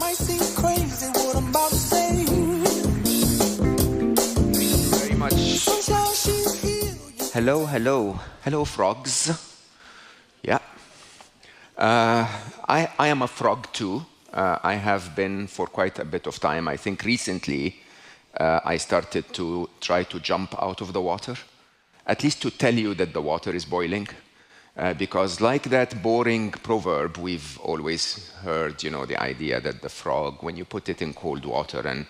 might seem crazy what I'm about to say. Thank you very much. Hello, frogs. Yeah. I am a frog too. I have been for quite a bit of time. I think recently I started to try to jump out of the water, at least to tell you that the water is boiling. Because like that boring proverb we've always heard, the idea that the frog, when you put it in cold water and,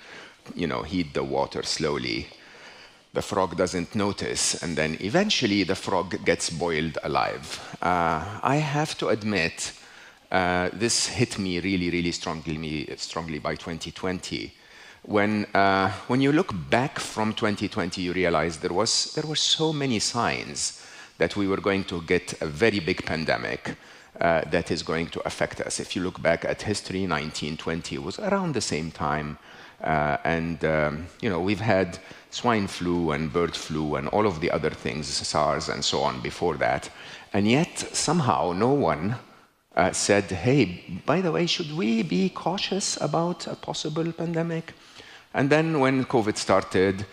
heat the water slowly, the frog doesn't notice, and then eventually the frog gets boiled alive. I have to admit, this hit me really, really strongly by 2020. When you look back from 2020, you realize there were so many signs that we were going to get a very big pandemic that is going to affect us. If you look back at history, 1920 was around the same time. We've had swine flu and bird flu and all of the other things, SARS and so on before that. And yet, somehow, no one said, hey, by the way, should we be cautious about a possible pandemic? And then when COVID started,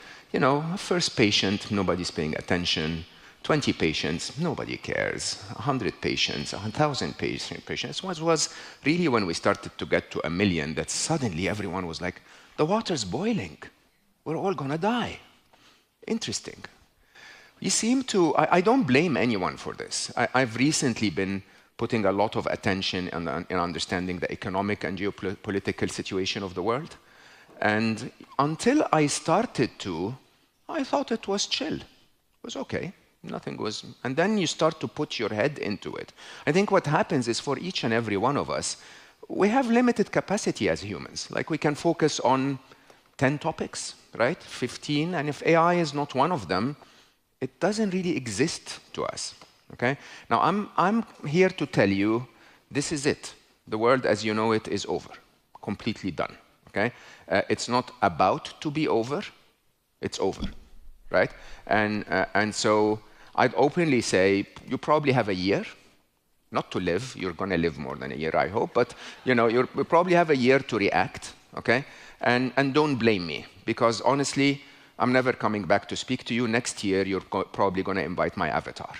first patient, nobody's paying attention. 20 patients, nobody cares. 100 patients, 1,000 patients. It was really when we started to get to 1 million that suddenly everyone was like, the water's boiling. We're all going to die. Interesting. You seem to, I don't blame anyone for this. I've recently been putting a lot of attention in understanding the economic and geopolitical situation of the world. And until I started to, I thought it was chill. It was okay. Nothing was, and then you start to put your head into it. I think what happens is for each and every one of us, we have limited capacity as humans. Like we can focus on 10 topics, right? 15, and if AI is not one of them, it doesn't really exist to us, okay? Now, I'm here to tell you, this is it. The world as you know it is over, completely done, okay? It's not about to be over, it's over, right? And so I'd openly say, you probably have a year, not to live, you're going to live more than a year, I hope, but you probably have a year to react, okay? And don't blame me, because honestly, I'm never coming back to speak to you. Next year, you're probably going to invite my avatar,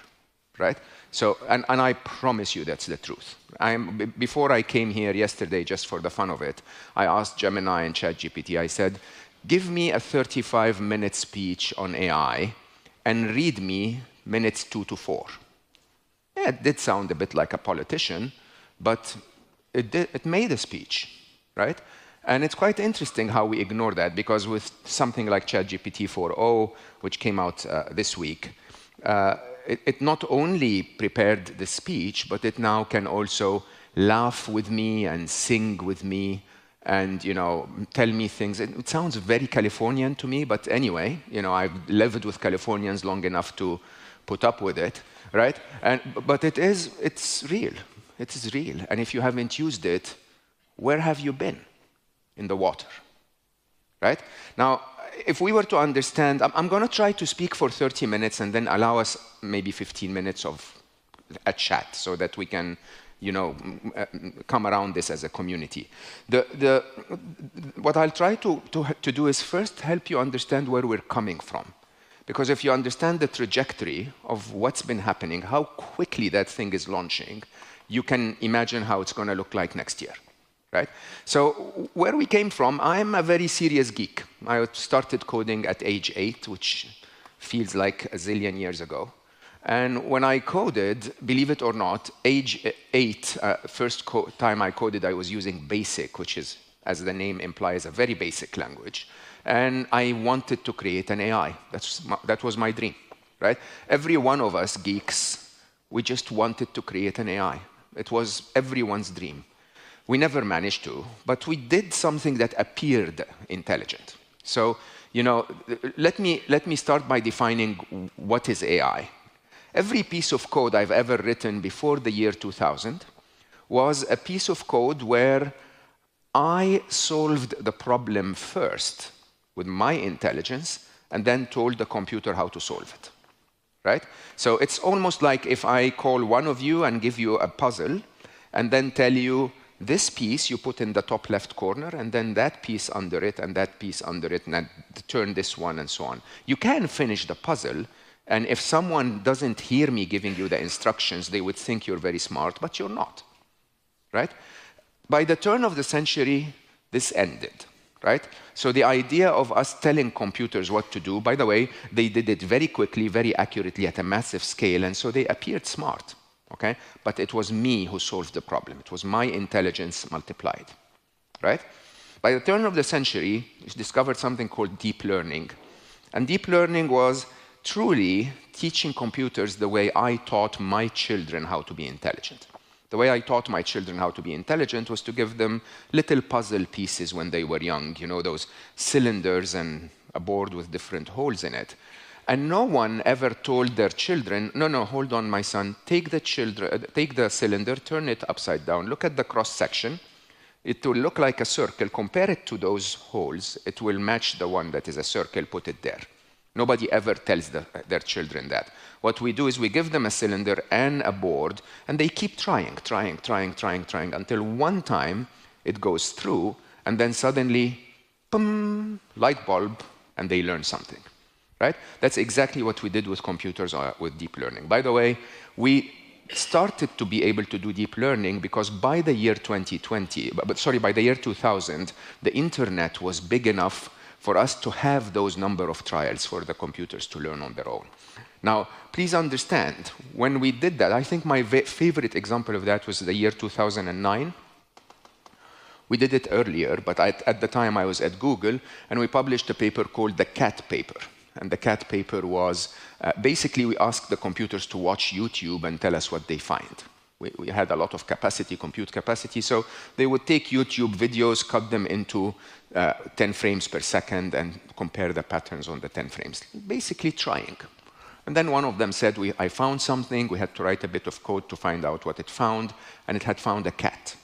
right? So, and I promise you that's the truth. Before I came here yesterday, just for the fun of it, I asked Gemini and ChatGPT, I said, give me a 35-minute speech on AI and read me minutes 2 to 4. Yeah, it did sound a bit like a politician, but it made a speech, right? And it's quite interesting how we ignore that, because with something like ChatGPT 4.0, which came out this week, it not only prepared the speech, but it now can also laugh with me and sing with me and tell me things. It sounds very Californian to me, but anyway, I've lived with Californians long enough to put up with it, right? But it's real. It is real. And if you haven't used it, where have you been? In the water, right? Now, if we were to understand, I'm going to try to speak for 30 minutes and then allow us maybe 15 minutes of a chat so that we can come around this as a community. What I'll try to do is first help you understand where we're coming from. Because if you understand the trajectory of what's been happening, how quickly that thing is launching, you can imagine how it's going to look like next year, right? So where we came from, I'm a very serious geek. I started coding at age 8, which feels like a zillion years ago. And when I coded, believe it or not, age 8, first time I coded, I was using BASIC, which is, as the name implies, a very basic language. And I wanted to create an AI. That was my dream, right? Every one of us geeks, we just wanted to create an AI. It was everyone's dream. We never managed to, but we did something that appeared intelligent. So, let me start by defining what is AI. Every piece of code I've ever written before the year 2000 was a piece of code where I solved the problem first with my intelligence and then told the computer how to solve it, right? So it's almost like if I call one of you and give you a puzzle and then tell you, This piece you put in the top left corner, and then that piece under it, and that piece under it, and then turn this one, and so on. You can finish the puzzle, and if someone doesn't hear me giving you the instructions, they would think you're very smart, but you're not, right? By the turn of the century, this ended, right? So the idea of us telling computers what to do, by the way, they did it very quickly, very accurately at a massive scale, and so they appeared smart. Okay? But it was me who solved the problem. It was my intelligence multiplied, right? By the turn of the century, we discovered something called deep learning. And deep learning was truly teaching computers the way I taught my children how to be intelligent. The way I taught my children how to be intelligent was to give them little puzzle pieces when they were young, you know, those cylinders and a board with different holes in it. And no one ever told their children, no, hold on, my son, take the cylinder, turn it upside down, look at the cross-section. It will look like a circle. Compare it to those holes. It will match the one that is a circle, put it there. Nobody ever tells their children that. What we do is we give them a cylinder and a board, and they keep trying, until one time it goes through, and then suddenly, boom, light bulb, and they learn something. Right? That's exactly what we did with computers with deep learning. By the way, we started to be able to do deep learning because by the year 2000, the internet was big enough for us to have those number of trials for the computers to learn on their own. Now, please understand, when we did that, I think my favorite example of that was the year 2009. We did it earlier, but at the time I was at Google, and we published a paper called the CAT paper. And the CAT paper was, basically we asked the computers to watch YouTube and tell us what they find. We had a lot of compute capacity, so they would take YouTube videos, cut them into 10 frames per second, and compare the patterns on the 10 frames, basically trying. And then one of them said, I found something, we had to write a bit of code to find out what it found, and it had found a cat.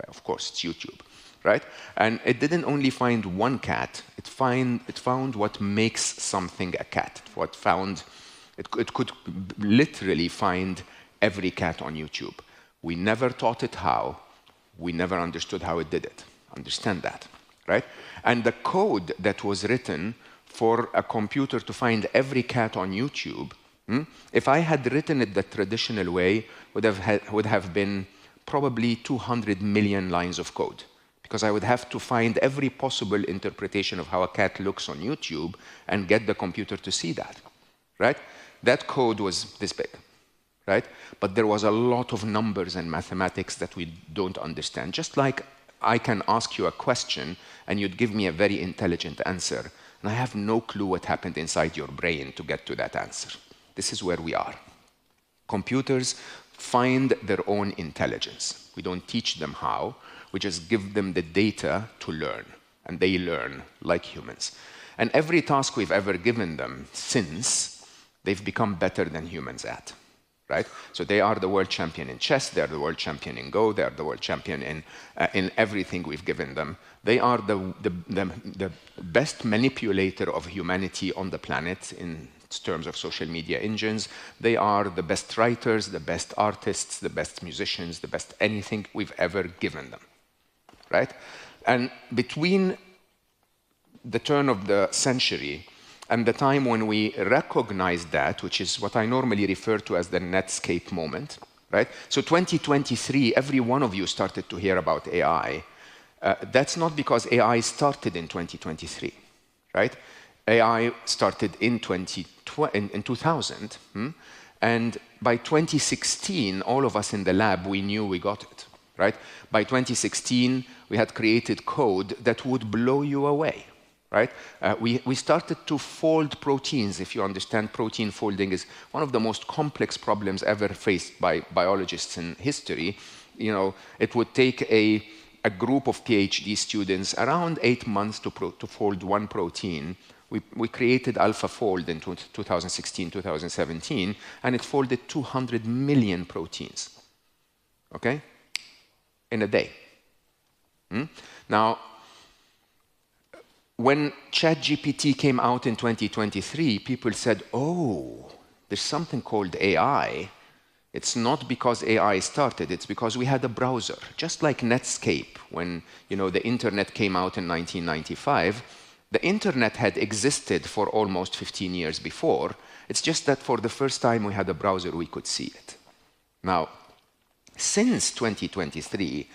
Of course, it's YouTube. Right? And it didn't only find one cat, it found what makes something a cat. It could literally find every cat on YouTube. We never taught it how. We never understood how it did it. Understand that, right? And the code that was written for a computer to find every cat on YouTube, if I had written it the traditional way, would have been probably 200 million lines of code. Because I would have to find every possible interpretation of how a cat looks on YouTube and get the computer to see that, right? That code was this big, right? But there was a lot of numbers and mathematics that we don't understand. Just like I can ask you a question and you'd give me a very intelligent answer, and I have no clue what happened inside your brain to get to that answer. This is where we are. Computers find their own intelligence. We don't teach them how. We just give them the data to learn, and they learn like humans. And every task we've ever given them since, they've become better than humans at, right? So they are the world champion in chess, they're the world champion in Go, they're the world champion in everything we've given them. They are the best manipulator of humanity on the planet in terms of social media engines. They are the best writers, the best artists, the best musicians, the best anything we've ever given them. Right? And between the turn of the century and the time when we recognized that, which is what I normally refer to as the Netscape moment, right? So 2023, every one of you started to hear about AI. That's not because AI started in 2023, right? AI started in 2000, and by 2016, all of us in the lab, we knew we got it. Right? By 2016, we had created code that would blow you away. Right? We started to fold proteins. If you understand, protein folding is one of the most complex problems ever faced by biologists in history. You know, it would take a group of PhD students around 8 months to fold one protein. We created AlphaFold in 2016, 2017, and it folded 200 million proteins. Okay? In a day. Now, when ChatGPT came out in 2023, people said, oh, there's something called AI. It's not because AI started, it's because we had a browser. Just like Netscape, when the internet came out in 1995, the internet had existed for almost 15 years before. It's just that for the first time we had a browser, we could see it. Now, since 2023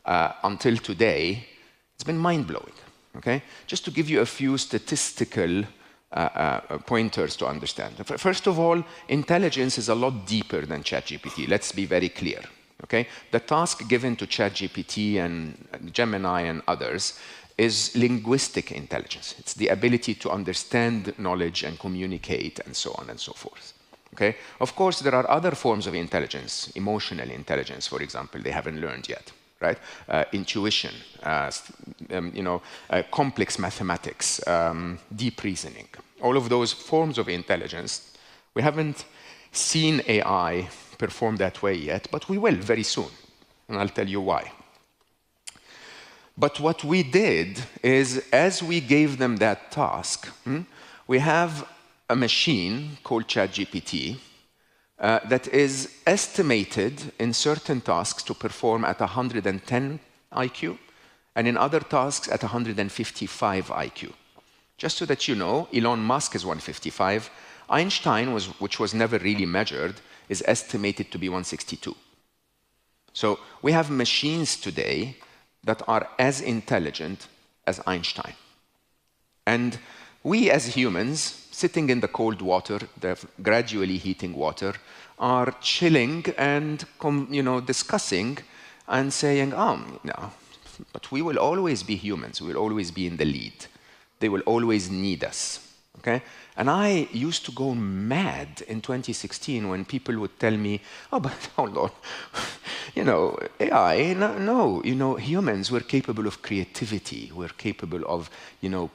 until today, it's been mind-blowing. Okay? Just to give you a few statistical pointers to understand. First of all, intelligence is a lot deeper than ChatGPT. Let's be very clear. Okay? The task given to ChatGPT and Gemini and others is linguistic intelligence. It's the ability to understand knowledge and communicate and so on and so forth. Okay? Of course, there are other forms of intelligence, emotional intelligence, for example, they haven't learned yet. Right? Intuition, complex mathematics, deep reasoning. All of those forms of intelligence, we haven't seen AI perform that way yet, but we will very soon. And I'll tell you why. But what we did is, as we gave them that task, we have a machine called ChatGPT that is estimated in certain tasks to perform at 110 IQ, and in other tasks at 155 IQ. Just so that you know, Elon Musk is 155. Einstein, which was never really measured, is estimated to be 162. So we have machines today that are as intelligent as Einstein. And we as humans, sitting in the cold water, the gradually heating water, are chilling and discussing and saying, no, but we will always be humans. We will always be in the lead. They will always need us. Okay? And I used to go mad in 2016 when people would tell me, but hold on, AI, no, humans, we're capable of creativity, we're capable of,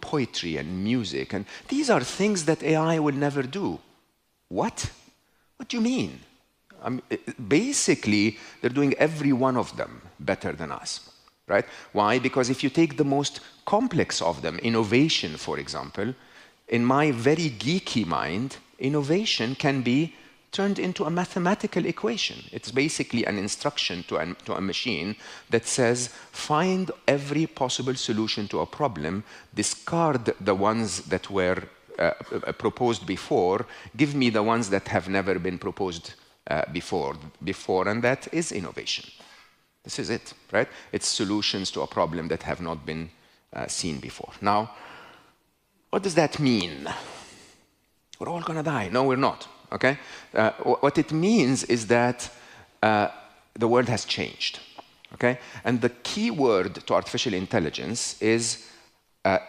poetry and music, and these are things that AI will never do. What? What do you mean? Basically, they're doing every one of them better than us, right? Why? Because if you take the most complex of them, innovation, for example, in my very geeky mind, innovation can be turned into a mathematical equation. It's basically an instruction to a machine that says, find every possible solution to a problem, discard the ones that were proposed before, give me the ones that have never been proposed before, and that is innovation. This is it, right? It's solutions to a problem that have not been seen before. Now, what does that mean? We're all going to die. No, we're not. Okay? What it means is that the world has changed. Okay? And the key word to artificial intelligence is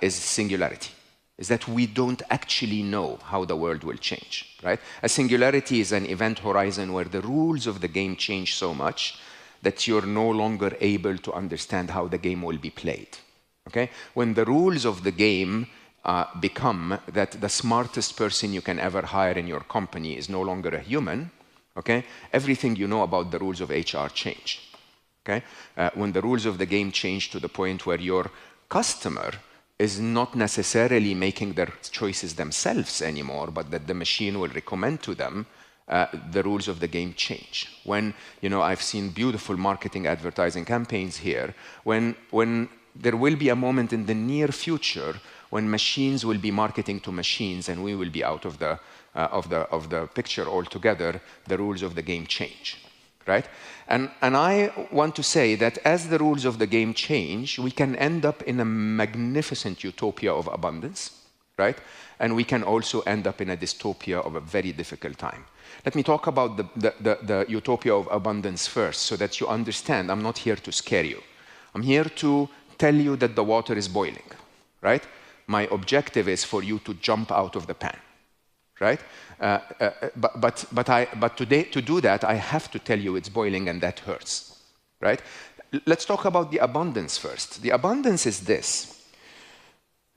singularity. Is that we don't actually know how the world will change. Right? A singularity is an event horizon where the rules of the game change so much that you're no longer able to understand how the game will be played. Okay? When the rules of the game become that the smartest person you can ever hire in your company is no longer a human, okay? Everything you know about the rules of HR change, okay? When the rules of the game change to the point where your customer is not necessarily making their choices themselves anymore, but that the machine will recommend to them, the rules of the game change. When, I've seen beautiful marketing advertising campaigns here, when there will be a moment in the near future when machines will be marketing to machines and we will be out of the picture altogether, the rules of the game change, right? And I want to say that as the rules of the game change, we can end up in a magnificent utopia of abundance, right? And we can also end up in a dystopia of a very difficult time. Let me talk about the utopia of abundance first so that you understand I'm not here to scare you. I'm here to tell you that the water is boiling, right? My objective is for you to jump out of the pan, right? But today, to do that, I have to tell you it's boiling and that hurts, right? Let's talk about the abundance first. The abundance is this.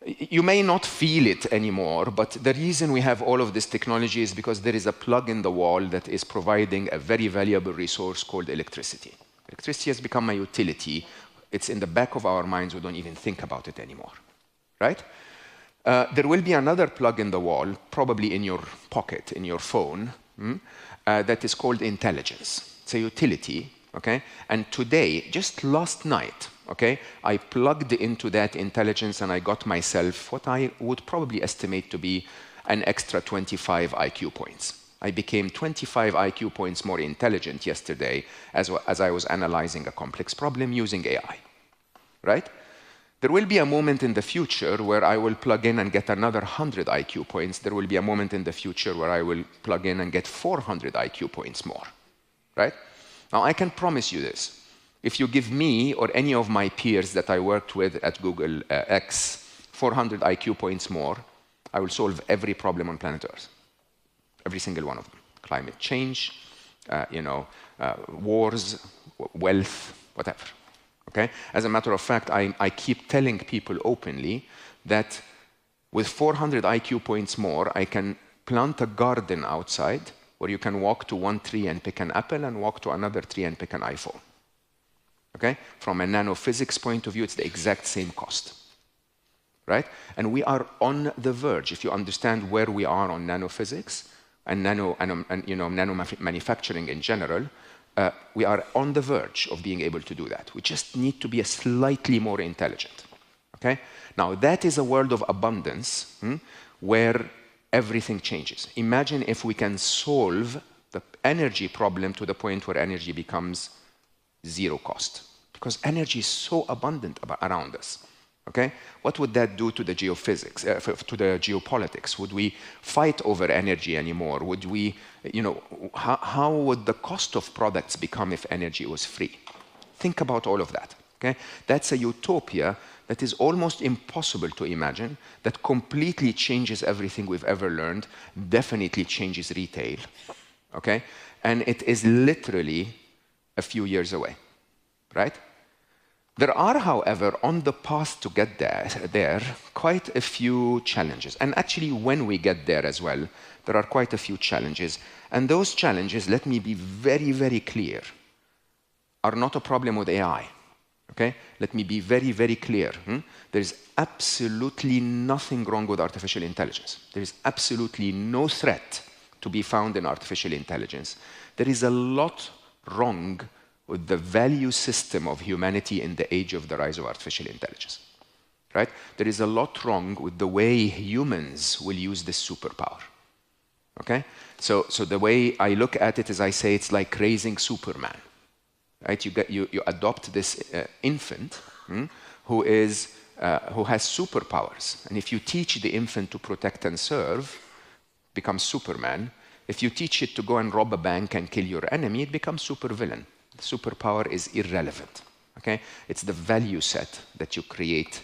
You may not feel it anymore, but the reason we have all of this technology is because there is a plug in the wall that is providing a very valuable resource called electricity. Electricity has become a utility. It's in the back of our minds. We don't even think about it anymore, right? There will be another plug in the wall, probably in your pocket, in your phone, that is called intelligence. It's a utility, okay? And today, just last night, okay, I plugged into that intelligence and I got myself what I would probably estimate to be an extra 25 IQ points. I became 25 IQ points more intelligent yesterday as I was analyzing a complex problem using AI, right? There will be a moment in the future where I will plug in and get another 100 IQ points. There will be a moment in the future where I will plug in and get 400 IQ points more, right? Now, I can promise you this. If you give me or any of my peers that I worked with at Google X 400 IQ points more, I will solve every problem on planet Earth. Every single one of them. Climate change, wars, wealth, whatever. Okay? As a matter of fact, I keep telling people openly that with 400 IQ points more, I can plant a garden outside where you can walk to one tree and pick an apple and walk to another tree and pick an iPhone. Okay? From a nanophysics point of view, it's the exact same cost. Right? And we are on the verge. If you understand where we are on nanophysics and nano manufacturing in general, we are on the verge of being able to do that. We just need to be a slightly more intelligent. Okay? Now, that is a world of abundance where everything changes. Imagine if we can solve the energy problem to the point where energy becomes zero cost. Because energy is so abundant around us. Okay? What would that do to the geophysics, to the geopolitics? Would we fight over energy anymore? Would we, how would the cost of products become if energy was free? Think about all of that. Okay? That's a utopia that is almost impossible to imagine, that completely changes everything we've ever learned, definitely changes retail. Okay? And it is literally a few years away. Right? There are, however, on the path to get there, quite a few challenges. And actually, when we get there as well, there are quite a few challenges. And those challenges, let me be very, very clear, are not a problem with AI. Okay? Let me be very, very clear. There is absolutely nothing wrong with artificial intelligence. There is absolutely no threat to be found in artificial intelligence. There is a lot wrong with the value system of humanity in the age of the rise of artificial intelligence. Right? There is a lot wrong with the way humans will use this superpower. Okay? So the way I look at it is I say it's like raising Superman. Right? You adopt this infant who has superpowers. And if you teach the infant to protect and serve, becomes Superman. If you teach it to go and rob a bank and kill your enemy, it becomes supervillain. Superpower is irrelevant. Okay? It's the value set that you create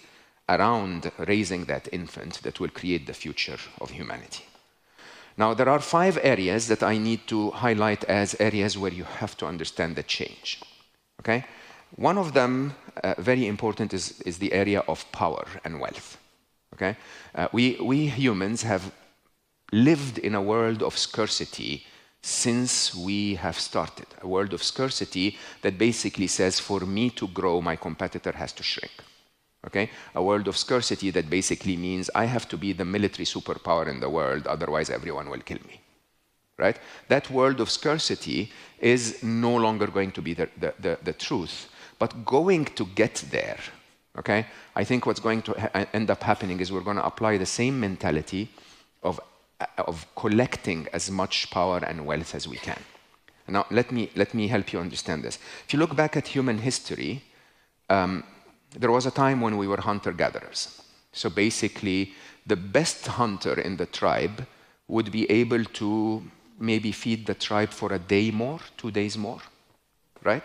around raising that infant that will create the future of humanity. Now, there are 5 areas that I need to highlight as areas where you have to understand the change. Okay? One of them, very important, is the area of power and wealth. Okay? We humans have lived in a world of scarcity since we have started. A world of scarcity that basically says, for me to grow, my competitor has to shrink. Okay? A world of scarcity that basically means I have to be the military superpower in the world, otherwise everyone will kill me. Right? That world of scarcity is no longer going to be the truth, but going to get there. Okay? I think what's going to end up happening is we're going to apply the same mentality of collecting as much power and wealth as we can. Now, let me help you understand this. If you look back at human history, there was a time when we were hunter-gatherers. So basically, the best hunter in the tribe would be able to maybe feed the tribe for a day more, 2 days more, right?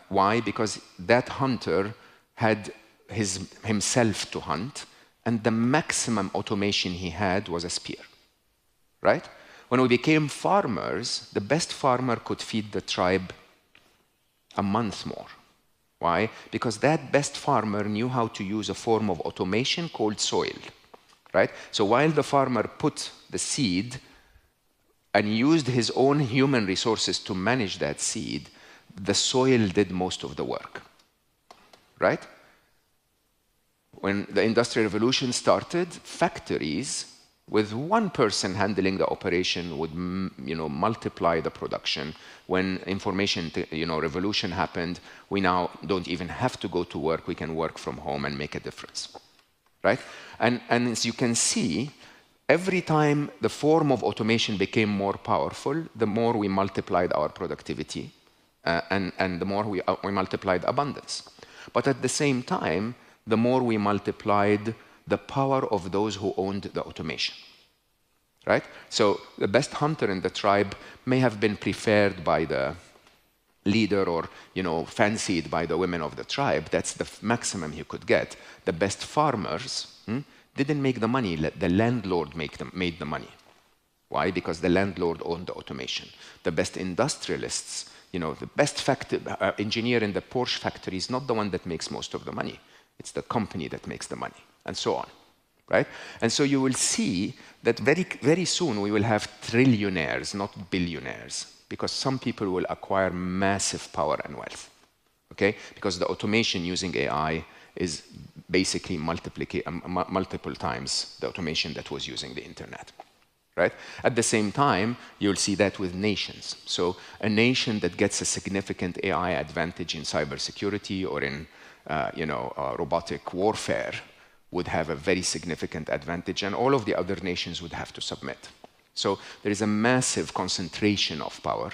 Why? Because that hunter had himself to hunt, and the maximum automation he had was a spear, right? When we became farmers, the best farmer could feed the tribe a month more. Why? Because that best farmer knew how to use a form of automation called soil, right? So while the farmer put the seed and used his own human resources to manage that seed, the soil did most of the work, right? When the Industrial Revolution started, factories with one person handling the operation would multiply the production. When information revolution happened, we now don't even have to go to work. We can work from home and make a difference, right? And as you can see, every time the form of automation became more powerful, the more we multiplied our productivity, and the more we multiplied abundance. But at the same time, the more we multiplied the power of those who owned the automation, right? So the best hunter in the tribe may have been preferred by the leader or fancied by the women of the tribe. That's the maximum he could get. The best farmers didn't make the money. The landlord made the money. Why? Because the landlord owned the automation. The best industrialists, the best engineer in the Porsche factory is not the one that makes most of the money. It's the company that makes the money, and so on, right? And so you will see that very, very soon we will have trillionaires, not billionaires, because some people will acquire massive power and wealth, okay? Because the automation using AI is basically multiple times the automation that was using the internet, right? At the same time, you'll see that with nations. So a nation that gets a significant AI advantage in cybersecurity or in robotic warfare would have a very significant advantage, and all of the other nations would have to submit. So there is a massive concentration of power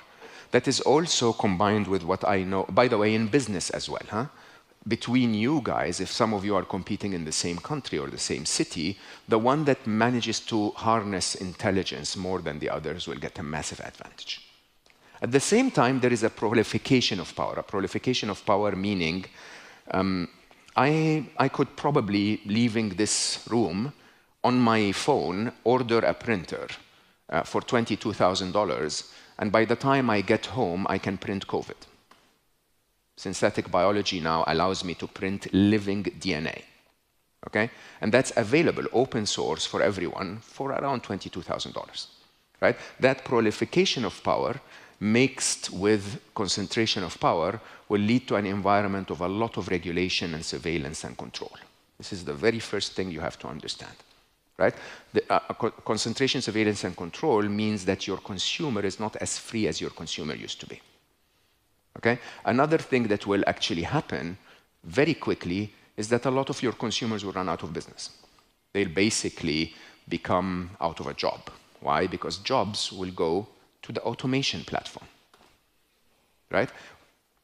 that is also combined with what I know, by the way, in business as well, between you guys, if some of you are competing in the same country or the same city, the one that manages to harness intelligence more than the others will get a massive advantage. At the same time, there is a proliferation of power. A proliferation of power meaning I could probably, leaving this room, on my phone, order a printer for $22,000, and by the time I get home, I can print COVID. Synthetic biology now allows me to print living DNA, okay? And that's available, open source for everyone, for around $22,000, right? That proliferation of power mixed with concentration of power will lead to an environment of a lot of regulation and surveillance and control. This is the very first thing you have to understand, right? The concentration, surveillance, and control means that your consumer is not as free as your consumer used to be, okay? Another thing that will actually happen very quickly is that a lot of your consumers will run out of business. They'll basically become out of a job. Why? Because jobs will go to the automation platform, right?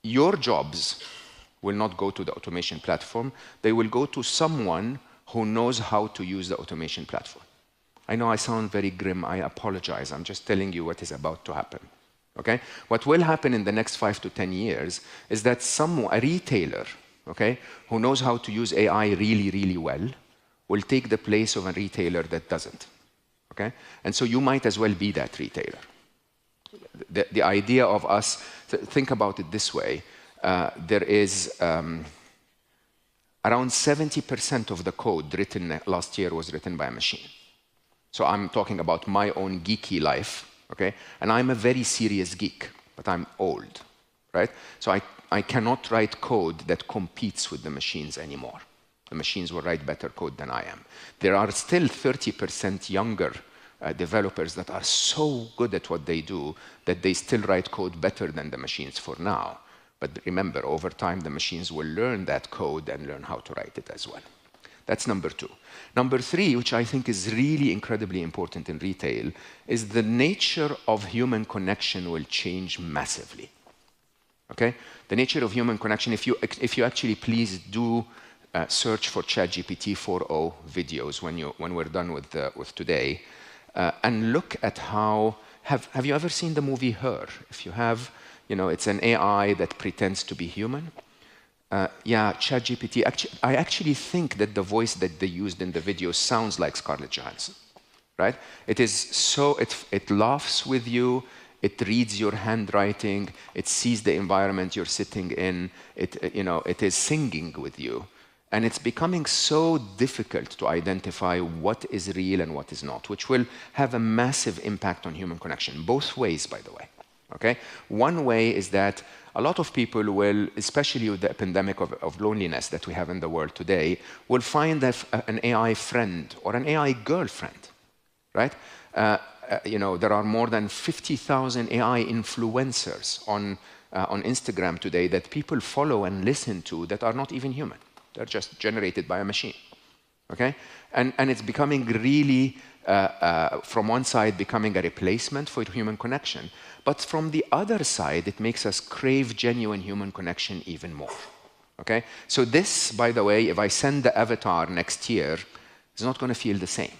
Your jobs will not go to the automation platform. They will go to someone who knows how to use the automation platform. I know I sound very grim. I apologize. I'm just telling you what is about to happen, okay? What will happen in the next 5 to 10 years is that a retailer, okay, who knows how to use AI really, really well will take the place of a retailer that doesn't, okay? And so you might as well be that retailer. The idea of us, think about it this way, there is around 70% of the code written last year was written by a machine. So I'm talking about my own geeky life, okay? And I'm a very serious geek, but I'm old, right? So I cannot write code that competes with the machines anymore. The machines will write better code than I am. There are still 30% younger developers that are so good at what they do that they still write code better than the machines for now. But remember, over time, the machines will learn that code and learn how to write it as well. That's number 2. Number 3, which I think is really incredibly important in retail, is the nature of human connection will change massively, okay? The nature of human connection, if you actually please do search for ChatGPT 4.0 videos when we're done with today, and look at how, have you ever seen the movie Her? If you have, it's an AI that pretends to be human. Yeah, ChatGPT, I actually think that the voice that they used in the video sounds like Scarlett Johansson, right? It is so, it laughs with you, it reads your handwriting, it sees the environment you're sitting in, it is singing with you. And it's becoming so difficult to identify what is real and what is not, which will have a massive impact on human connection, both ways, by the way, okay? One way is that a lot of people will, especially with the epidemic of loneliness that we have in the world today, will find an AI friend or an AI girlfriend, right? There are more than 50,000 AI influencers on Instagram today that people follow and listen to that are not even human. They're just generated by a machine, okay? And it's becoming really, from one side, becoming a replacement for human connection. But from the other side, it makes us crave genuine human connection even more, okay? So this, by the way, if I send the avatar next year, it's not going to feel the same,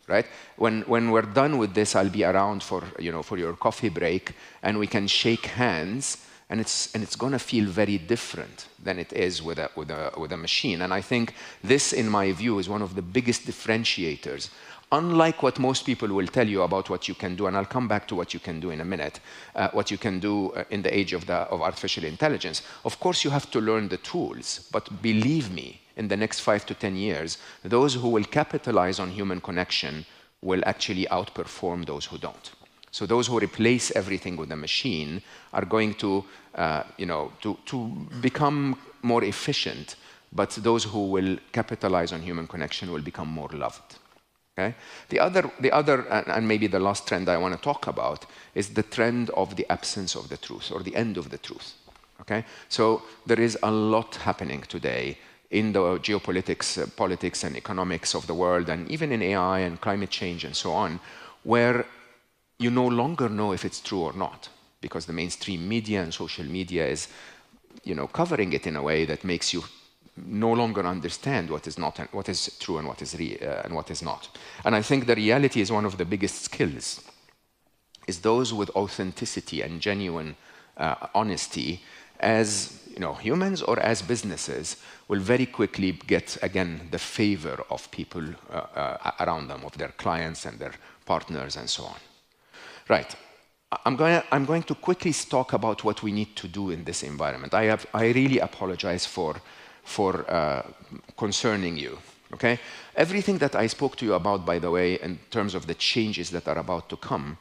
right? When we're done with this, I'll be around for your coffee break, and we can shake hands, and it's going to feel very different than it is with a machine. And I think this, in my view, is one of the biggest differentiators. Unlike what most people will tell you about what you can do, and I'll come back to what you can do in a minute, what you can do in the age of artificial intelligence. Of course, you have to learn the tools, but believe me, in the next 5 to 10 years, those who will capitalize on human connection will actually outperform those who don't. So those who replace everything with a machine are going to become more efficient, but those who will capitalize on human connection will become more loved. Okay? The other, and maybe the last trend I want to talk about is the trend of the absence of the truth, or the end of the truth. Okay? So there is a lot happening today in the geopolitics, politics and economics of the world, and even in AI and climate change and so on, where you no longer know if it's true or not, because the mainstream media and social media is, covering it in a way that makes you no longer understand what is not, what is true and what is not. And I think the reality is one of the biggest skills is those with authenticity and genuine honesty, as humans or as businesses, will very quickly get, again, the favor of people around them, of their clients and their partners and so on. Right. I'm going to quickly talk about what we need to do in this environment. I really apologize for concerning you, okay? Everything that I spoke to you about, by the way, in terms of the changes that are about to come,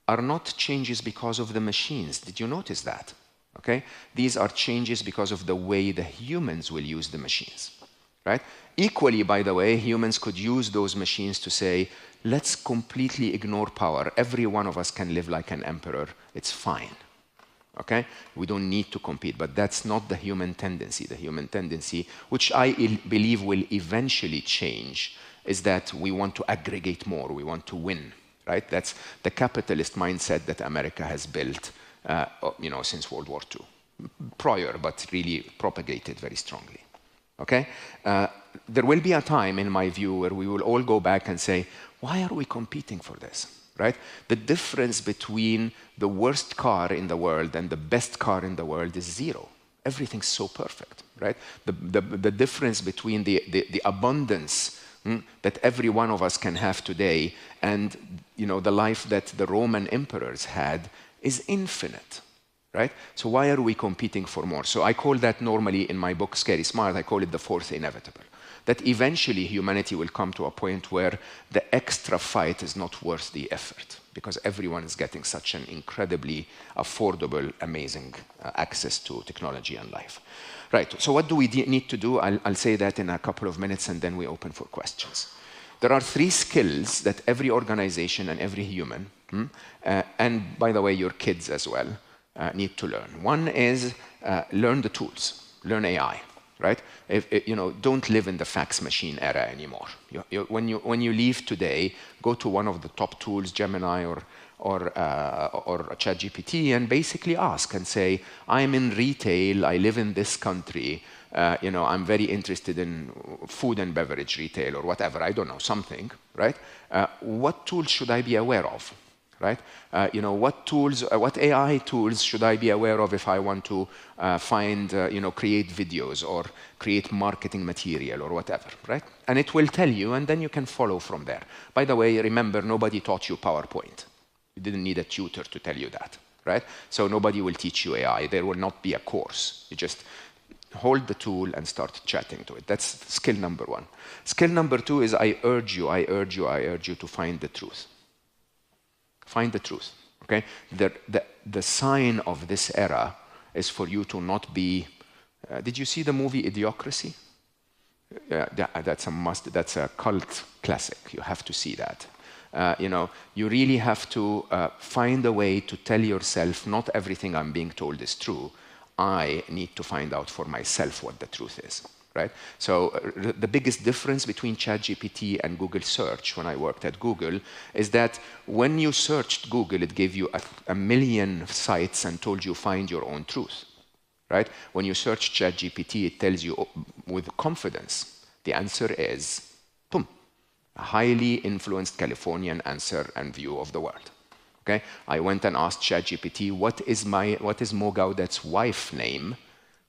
are not changes because of the machines. Did you notice that? Okay? These are changes because of the way the humans will use the machines, right? Equally, by the way, humans could use those machines to say, let's completely ignore power. Every one of us can live like an emperor. It's fine. Okay? We don't need to compete, but that's not the human tendency. The human tendency, which I believe will eventually change, is that we want to aggregate more. We want to win, right? That's the capitalist mindset that America has built, since World War II. Prior, but really propagated very strongly. Okay? There will be a time, in my view, where we will all go back and say, why are we competing for this? Right? The difference between the worst car in the world and the best car in the world is zero. Everything's so perfect, right? The difference between the abundance that every one of us can have today and the life that the Roman emperors had is infinite, right? So why are we competing for more? So I call that normally in my book, Scary Smart, I call it the fourth inevitable. That eventually humanity will come to a point where the extra fight is not worth the effort, because everyone is getting such an incredibly affordable, amazing access to technology and life. Right, so what do we need to do? I'll say that in a couple of minutes, and then we open for questions. There are 3 skills that every organization and every human, and by the way, your kids as well, need to learn. One is learn the tools, learn AI. Right? Don't live in the fax machine era anymore. When you leave today, go to one of the top tools, Gemini or ChatGPT, and basically ask and say, I'm in retail, I live in this country, I'm very interested in food and beverage retail or whatever, I don't know, something, right? What tools should I be aware of? Right? What AI tools should I be aware of if I want to create videos or create marketing material or whatever, right? And it will tell you, and then you can follow from there. By the way, remember, nobody taught you PowerPoint. You didn't need a tutor to tell you that, right? So nobody will teach you AI. There will not be a course. You just hold the tool and start chatting to it. That's skill number 1. Skill number 2 is I urge you to find the truth. Find the truth, okay? The sign of this era is for you to not be... did you see the movie Idiocracy? That's a must. That's a cult classic. You have to see that. You really have to find a way to tell yourself, not everything I'm being told is true. I need to find out for myself what the truth is. Right? So the biggest difference between ChatGPT and Google search when I worked at Google is that when you searched Google, it gave you a million sites and told you find your own truth. Right? When you search ChatGPT, it tells you with confidence, the answer is, boom, a highly influenced Californian answer and view of the world. Okay? I went and asked ChatGPT, what is Mo Gaudat's wife name?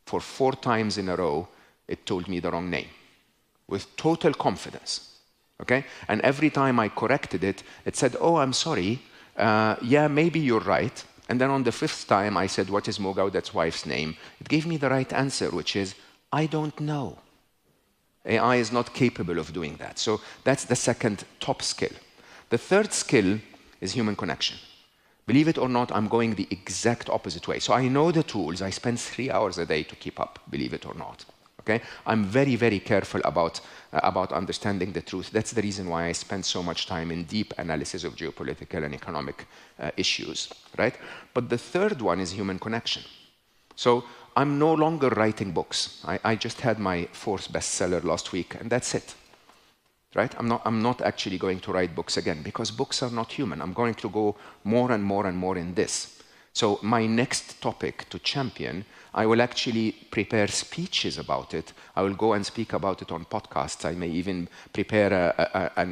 For 4 times in a row, it told me the wrong name with total confidence. Okay? And every time I corrected it, it said, oh, I'm sorry. Yeah, maybe you're right. And then on the 5th time, I said, what is Mo Gaudat's wife's name? It gave me the right answer, which is, I don't know. AI is not capable of doing that. So that's the second top skill. The third skill is human connection. Believe it or not, I'm going the exact opposite way. So I know the tools. I spend 3 hours a day to keep up, believe it or not. Okay? I'm very, very careful about understanding the truth. That's the reason why I spend so much time in deep analysis of geopolitical and economic issues, right? But the third one is human connection. So I'm no longer writing books. I just had my 4th bestseller last week, and that's it, right? I'm not actually going to write books again because books are not human. I'm going to go more and more and more in this. So my next topic to champion, I will actually prepare speeches about it. I will go and speak about it on podcasts. I may even prepare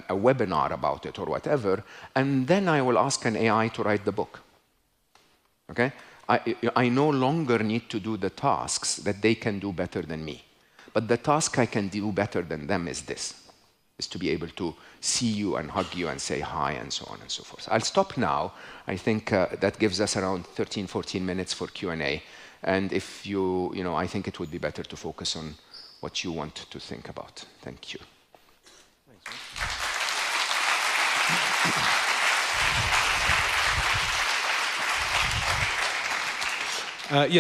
a webinar about it or whatever. And then I will ask an AI to write the book. Okay? I no longer need to do the tasks that they can do better than me. But the task I can do better than them is this, is to be able to see you and hug you and say hi and so on and so forth. I'll stop now. I think that gives us around 13, 14 minutes for Q&A. And if I think it would be better to focus on what you want to think about. Thank you.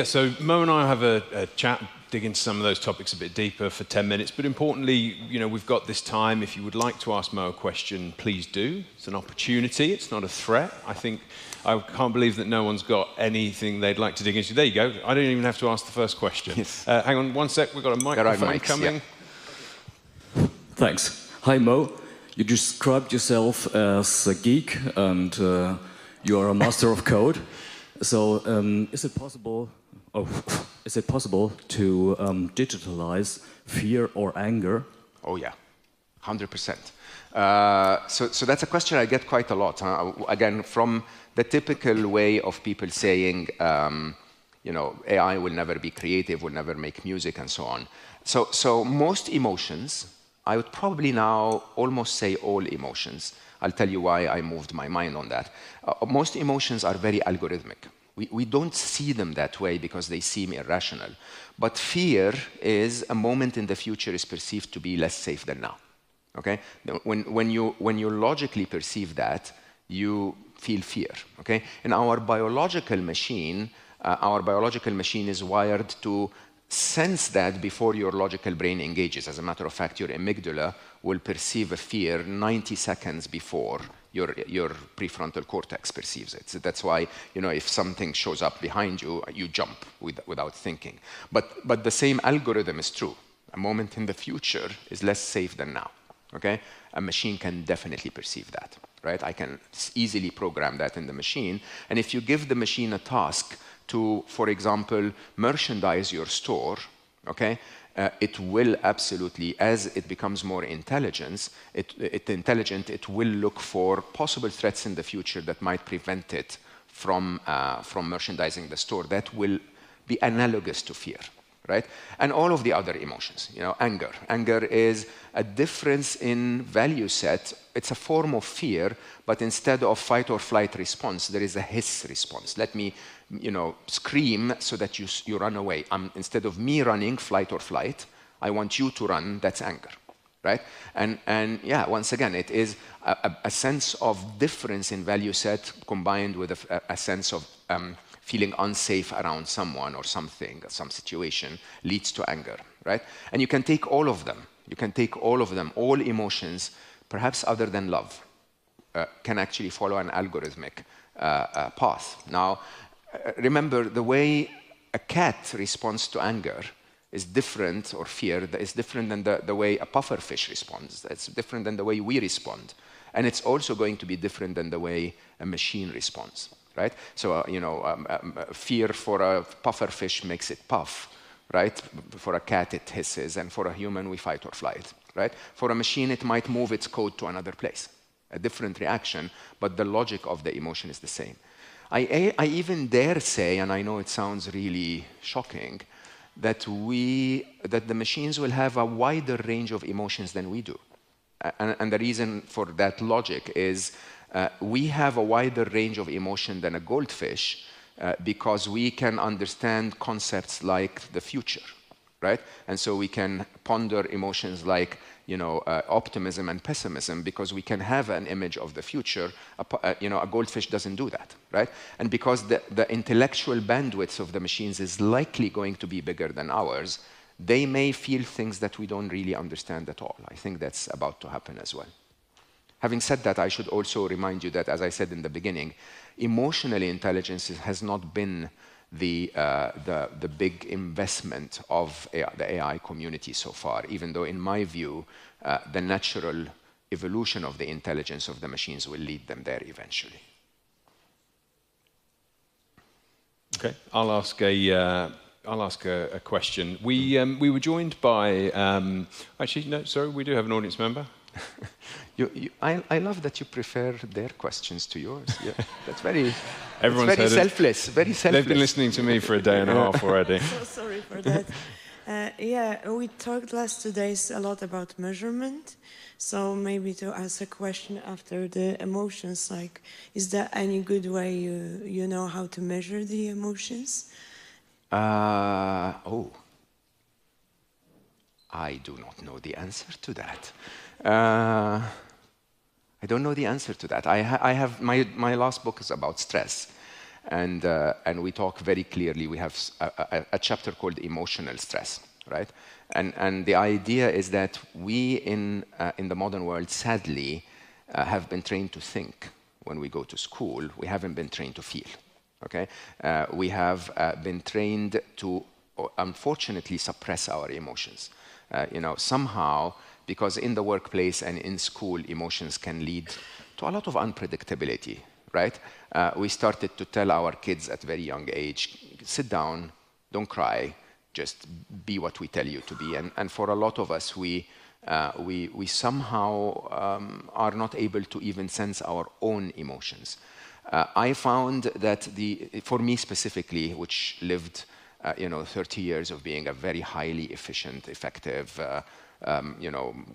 So Mo and I have a chat, dig into some of those topics a bit deeper for 10 minutes. But importantly, we've got this time. If you would like to ask Mo a question, please do. It's an opportunity. It's not a threat. I can't believe that no one's got anything they'd like to dig into. There you go. I don't even have to ask the first question. Yes. Hang on one sec. We've got a microphone coming. Yeah. Thanks. Hi, Mo. You described yourself as a geek and you are a master of code. So is it possible to digitalize fear or anger? Oh, yeah, 100%. So that's a question I get quite a lot. Again, from the typical way of people saying, AI will never be creative, will never make music, and so on. So most emotions, I would probably now almost say all emotions. I'll tell you why I moved my mind on that. Most emotions are very algorithmic. We don't see them that way because they seem irrational. But fear is a moment in the future is perceived to be less safe than now. Okay? When you logically perceive that, you feel fear. Okay? In our biological machine is wired to sense that before your logical brain engages. As a matter of fact, your amygdala will perceive a fear 90 seconds before your prefrontal cortex perceives it. So that's why, if something shows up behind you, you jump without thinking. But the same algorithm is true. A moment in the future is less safe than now. Okay? A machine can definitely perceive that, right? I can easily program that in the machine. And if you give the machine a task to, for example, merchandise your store, okay? It will absolutely, as it becomes more intelligent, it will look for possible threats in the future that might prevent it from merchandising the store. That will be analogous to fear, right? And all of the other emotions, anger. Anger is a difference in value set. It's a form of fear, but instead of fight or flight response, there is a hiss response. Let me scream so that you run away. Instead of me running, flight or flight, I want you to run. That's anger, right? And yeah, once again, it is a sense of difference in value set combined with a sense of feeling unsafe around someone or something, some situation leads to anger, right? And you can take all of them. All emotions, perhaps other than love. can actually follow an algorithmic path. Now, remember, the way a cat responds to anger is different, or fear, is different than the way a pufferfish responds. It's different than the way we respond. And it's also going to be different than the way a machine responds, right? So, fear for a pufferfish makes it puff, right? For a cat, it hisses, and for a human, we fight or flight, right? For a machine, it might move its code to another place, a different reaction, but the logic of the emotion is the same. I even dare say, and I know it sounds really shocking, that the machines will have a wider range of emotions than we do. And the reason for that logic is we have a wider range of emotion than a goldfish because we can understand concepts like the future, right? And so we can ponder emotions like optimism and pessimism because we can have an image of the future. A goldfish doesn't do that, right? And because the intellectual bandwidth of the machines is likely going to be bigger than ours, they may feel things that we don't really understand at all. I think that's about to happen as well. Having said that, I should also remind you that, as I said in the beginning, emotional intelligence has not been the big investment of the AI community so far, even though, in my view, the natural evolution of the intelligence of the machines will lead them there eventually. Okay, I'll ask a question. We were joined by actually no, sorry, we do have an audience member. I love that you prefer their questions to yours. Yeah, that's very, Everyone's very selfless. Very selfless. They've been listening to me for a day and a half already. So sorry for that. We talked last 2 days a lot about measurement. So maybe to ask a question after the emotions, like, is there any good way you know how to measure the emotions? I do not know the answer to that. I don't know the answer to that. I have my last book is about stress, and we talk very clearly. We have a chapter called emotional stress, right? And the idea is that we in the modern world, sadly, have been trained to think when we go to school. We haven't been trained to feel. Okay, we have been trained to, unfortunately, suppress our emotions. Somehow, because in the workplace and in school, emotions can lead to a lot of unpredictability, right? We started to tell our kids at very young age, sit down, don't cry, just be what we tell you to be. And for a lot of us, we somehow are not able to even sense our own emotions. I found that for me specifically, which lived 30 years of being a very highly efficient, effective,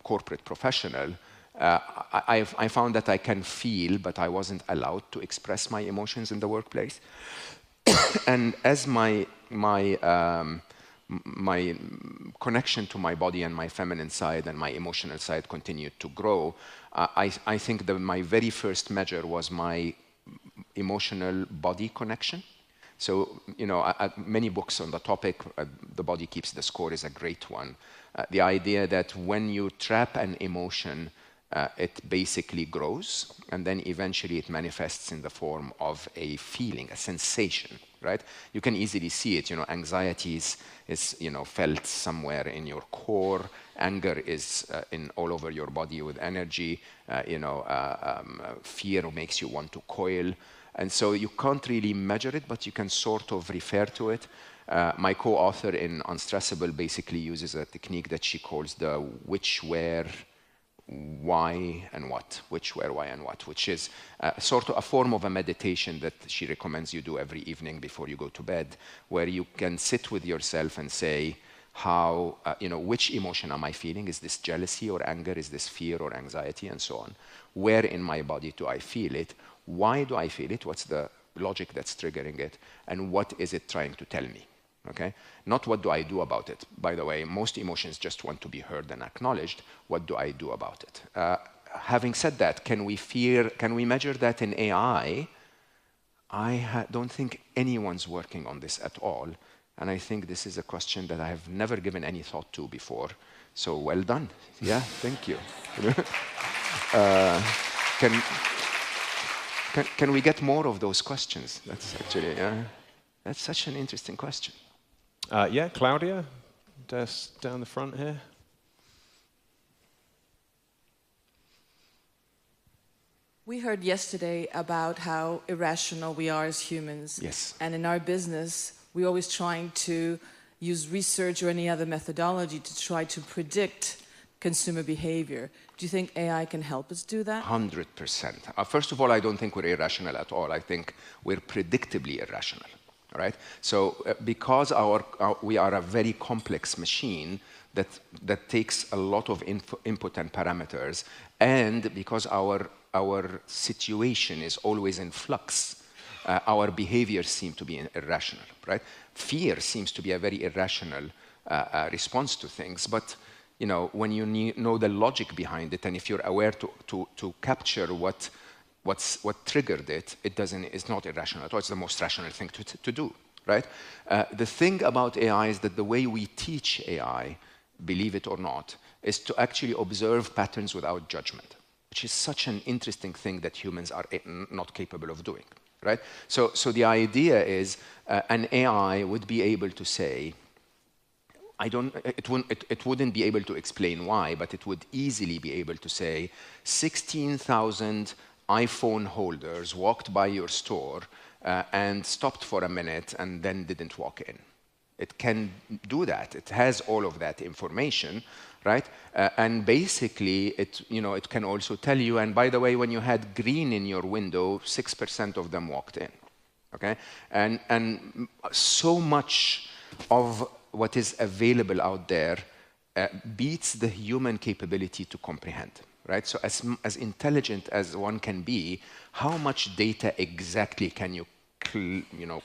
corporate professional, I found that I can feel, but I wasn't allowed to express my emotions in the workplace. And as my connection to my body and my feminine side and my emotional side continued to grow, I think that my very first measure was my emotional body connection. So, many books on the topic, The Body Keeps the Score is a great one. The idea that when you trap an emotion, it basically grows, and then eventually it manifests in the form of a feeling, a sensation, right? You can easily see it. Anxiety is felt somewhere in your core. Anger is all over your body with energy. Fear makes you want to coil. And so you can't really measure it, but you can sort of refer to it. My co-author in Unstressable basically uses a technique that she calls the which, where, why, and what. Which, where, why, and what, which is sort of a form of a meditation that she recommends you do every evening before you go to bed, where you can sit with yourself and say, how, which emotion am I feeling? Is this jealousy or anger? Is this fear or anxiety? And so on. Where in my body do I feel it? Why do I feel it? What's the logic that's triggering it? And what is it trying to tell me? Okay? Not what do I do about it. By the way, most emotions just want to be heard and acknowledged. What do I do about it? Having said that, can we measure that in AI? I don't think anyone's working on this at all. And I think this is a question that I have never given any thought to before. So well done. Yeah, thank you. Can we get more of those questions? That's actually, that's such an interesting question. Yeah, Claudia, down the front here. We heard yesterday about how irrational we are as humans. Yes. And in our business, we're always trying to use research or any other methodology to try to predict consumer behavior. Do you think AI can help us do that? 100%. First of all, I don't think we're irrational at all. I think we're predictably irrational. All right? So because we are a very complex machine that takes a lot of input and parameters, and because our situation is always in flux, our behaviors seem to be irrational, right? Fear seems to be a very irrational response to things, but you know, when you know the logic behind it, and if you're aware to capture what triggered it, it's not irrational at all. It's the most rational thing to do, right? The thing about AI is that the way we teach AI, believe it or not, is to actually observe patterns without judgment, which is such an interesting thing that humans are not capable of doing, right? So the idea is an AI would be able to say, it wouldn't be able to explain why, but it would easily be able to say, 16,000 iPhone holders walked by your store and stopped for a minute and then didn't walk in. It can do that. It has all of that information, right? And basically, it can also tell you, and by the way, when you had green in your window, 6% of them walked in, okay? And so much of what is available out there beats the human capability to comprehend, right? So as intelligent as one can be, how much data exactly can you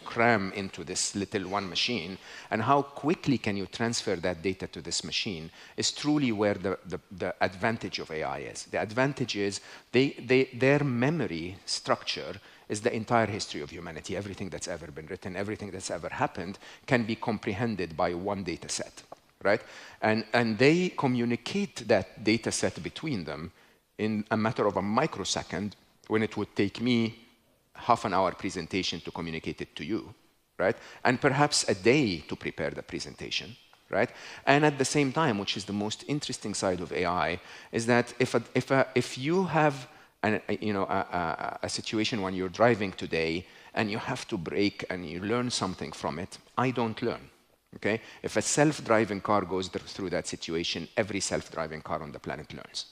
cram into this little one machine, and how quickly can you transfer that data to this machine is truly where the advantage of AI is. The advantage is their memory structure is the entire history of humanity. Everything that's ever been written, everything that's ever happened can be comprehended by one data set, right? And they communicate that data set between them in a matter of a microsecond, when it would take me half an hour presentation to communicate it to you, right? And perhaps a day to prepare the presentation, right? And at the same time, which is the most interesting side of AI, is that if you have a situation when you're driving today and you have to brake and you learn something from it, I don't learn, okay? If a self-driving car goes through that situation, every self-driving car on the planet learns,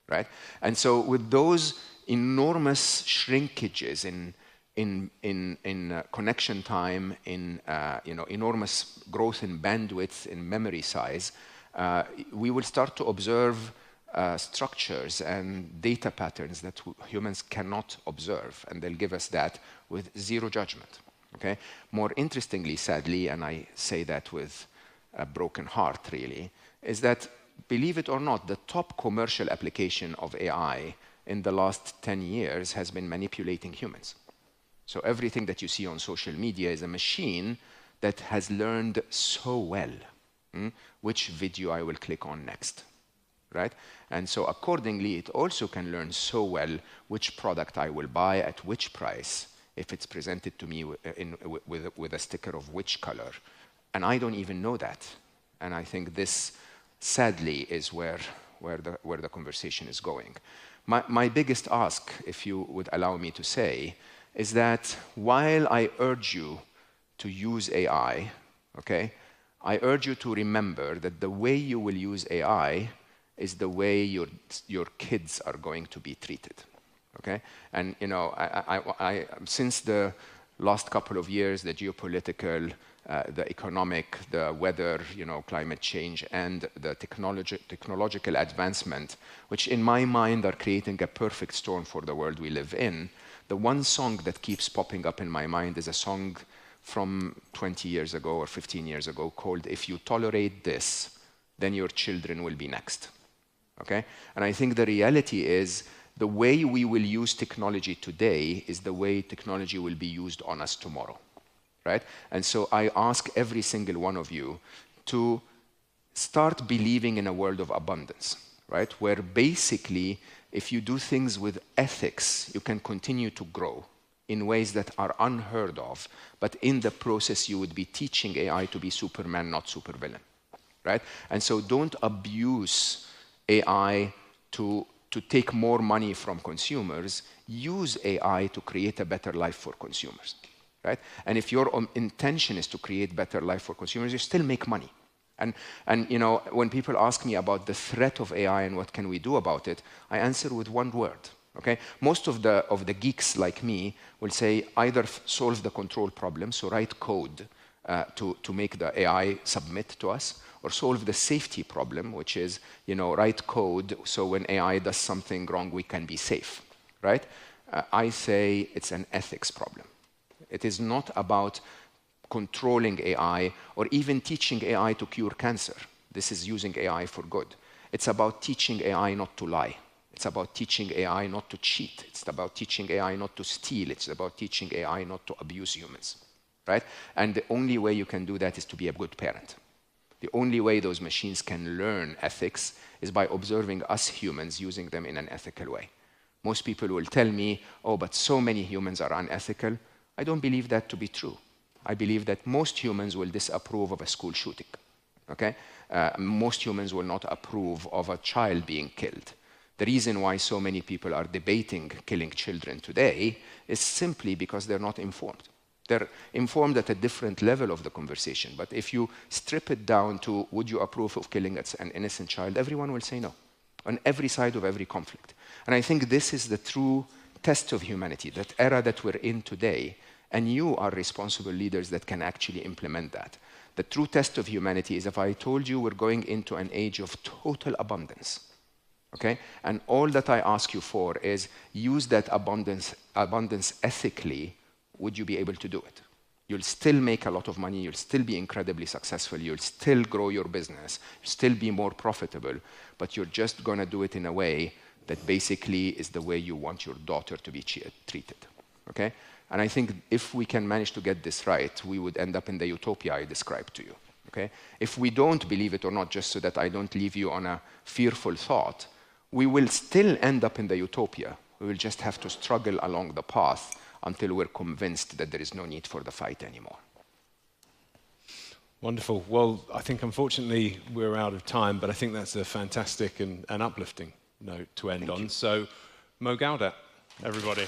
right? And so with those enormous shrinkages in connection time, in enormous growth in bandwidth, in memory size, we will start to observe structures and data patterns that humans cannot observe, and they'll give us that with zero judgment. Okay? More interestingly, sadly, and I say that with a broken heart, really, is that, believe it or not, the top commercial application of AI in the last 10 years has been manipulating humans. So everything that you see on social media is a machine that has learned so well which video I will click on next, right? And so accordingly, it also can learn so well which product I will buy at which price if it's presented to me with a sticker of which color. And I don't even know that. And I think this, sadly, is where the conversation is going. My biggest ask, if you would allow me to say, is that while I urge you to use AI, okay, I urge you to remember that the way you will use AI is the way your kids are going to be treated, okay? And since the last couple of years, the geopolitical, the economic, the weather, climate change, and the technological advancement, which in my mind are creating a perfect storm for the world we live in, the one song that keeps popping up in my mind is a song from 20 years ago or 15 years ago called "If You Tolerate This, Then Your Children Will Be Next." Okay? And I think the reality is the way we will use technology today is the way technology will be used on us tomorrow. Right? And so I ask every single one of you to start believing in a world of abundance, right? Where basically, if you do things with ethics, you can continue to grow in ways that are unheard of, but in the process, you would be teaching AI to be Superman, not supervillain, right? And so don't abuse AI to take more money from consumers. Use AI to create a better life for consumers, right? And if your intention is to create better life for consumers, you still make money. And you know, when people ask me about the threat of AI and what can we do about it, I answer with one word. Okay? Most of the geeks like me will say either solve the control problem, so write code to make the AI submit to us, or solve the safety problem, which is, you know, write code so when AI does something wrong, we can be safe, right? I say it's an ethics problem. It is not about controlling AI or even teaching AI to cure cancer. This is using AI for good. It's about teaching AI not to lie. It's about teaching AI not to cheat. It's about teaching AI not to steal. It's about teaching AI not to abuse humans, right? And the only way you can do that is to be a good parent. The only way those machines can learn ethics is by observing us humans using them in an ethical way. Most people will tell me, oh, but so many humans are unethical. I don't believe that to be true. I believe that most humans will disapprove of a school shooting, okay? Most humans will not approve of a child being killed. The reason why so many people are debating killing children today is simply because they're not informed. They're informed at a different level of the conversation. But if you strip it down to, would you approve of killing an innocent child, everyone will say no, on every side of every conflict. And I think this is the true test of humanity, that era that we're in today, and you are responsible leaders that can actually implement that. The true test of humanity is if I told you we're going into an age of total abundance, okay? And all that I ask you for is use that abundance ethically. Would you be able to do it? You'll still make a lot of money, you'll still be incredibly successful, you'll still grow your business, you'll still be more profitable, but you're just gonna do it in a way that basically is the way you want your daughter to be treated, okay? And I think if we can manage to get this right, we would end up in the utopia I described to you, okay? If we don't believe it or not, just so that I don't leave you on a fearful thought, we will still end up in the utopia. We will just have to struggle along the path until we're convinced that there is no need for the fight anymore. Wonderful. Well, I think unfortunately we're out of time, but I think that's a fantastic and uplifting note to end on. So, Mo Gaudat, everybody.